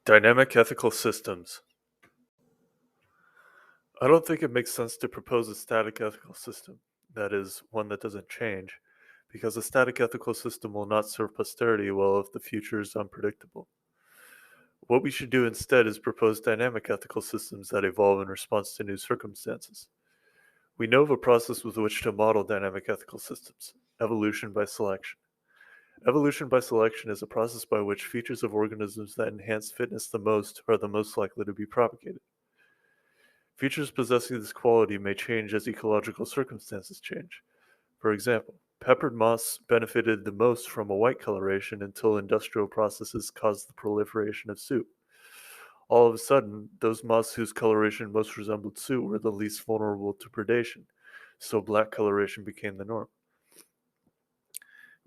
Dynamic ethical systems. I don't think it makes sense to propose a static ethical system, that is, one that doesn't change, because a static ethical system will not serve posterity well if the future is unpredictable. What we should do instead is propose dynamic ethical systems that evolve in response to new circumstances. We know of a process with which to model dynamic ethical systems: evolution by selection. Evolution by selection is a process by which features of organisms that enhance fitness the most are the most likely to be propagated. Features possessing this quality may change as ecological circumstances change. For example, peppered moss benefited the most from a white coloration until industrial processes caused the proliferation of soot. All of a sudden, those moss whose coloration most resembled soot were the least vulnerable to predation, so black coloration became the norm.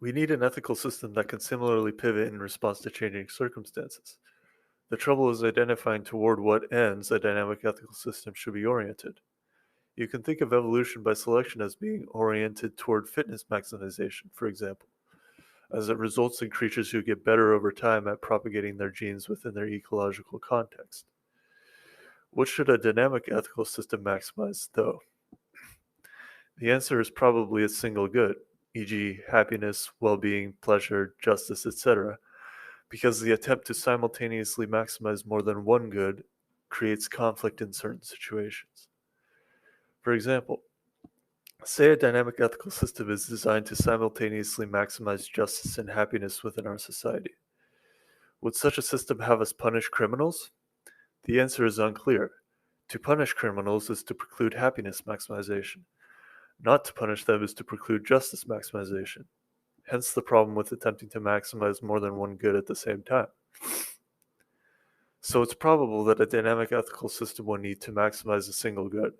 We need an ethical system that can similarly pivot in response to changing circumstances. The trouble is identifying toward what ends a dynamic ethical system should be oriented. You can think of evolution by selection as being oriented toward fitness maximization, for example, as it results in creatures who get better over time at propagating their genes within their ecological context. What should a dynamic ethical system maximize, though? The answer is probably a single good, e.g., happiness, well being, pleasure, justice, etc., because the attempt to simultaneously maximize more than one good creates conflict in certain situations. For example, say a dynamic ethical system is designed to simultaneously maximize justice and happiness within our society. Would such a system have us punish criminals? The answer is unclear. To punish criminals is to preclude happiness maximization. Not to punish them is to preclude justice maximization. Hence the problem with attempting to maximize more than one good at the same time. So it's probable that a dynamic ethical system will need to maximize a single good.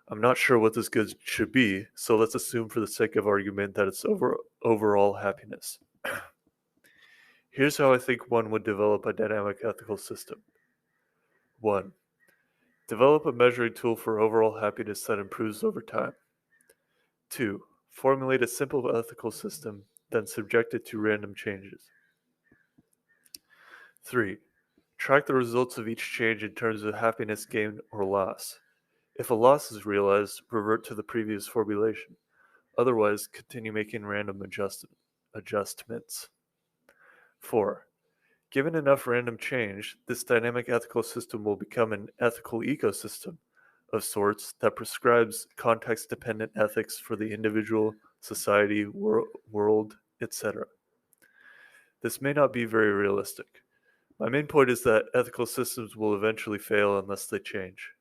I'm not sure what this good should be, so let's assume for the sake of argument that it's overall happiness. Here's how I think one would develop a dynamic ethical system. 1. Develop a measuring tool for overall happiness that improves over time. 2. Formulate a simple ethical system, then subject it to random changes. 3. Track the results of each change in terms of happiness gained or loss. If a loss is realized, revert to the previous formulation. Otherwise, continue making random adjustments. 4. Given enough random change, this dynamic ethical system will become an ethical ecosystem of sorts that prescribes context-dependent ethics for the individual, society, world, etc. This may not be very realistic. My main point is that ethical systems will eventually fail unless they change.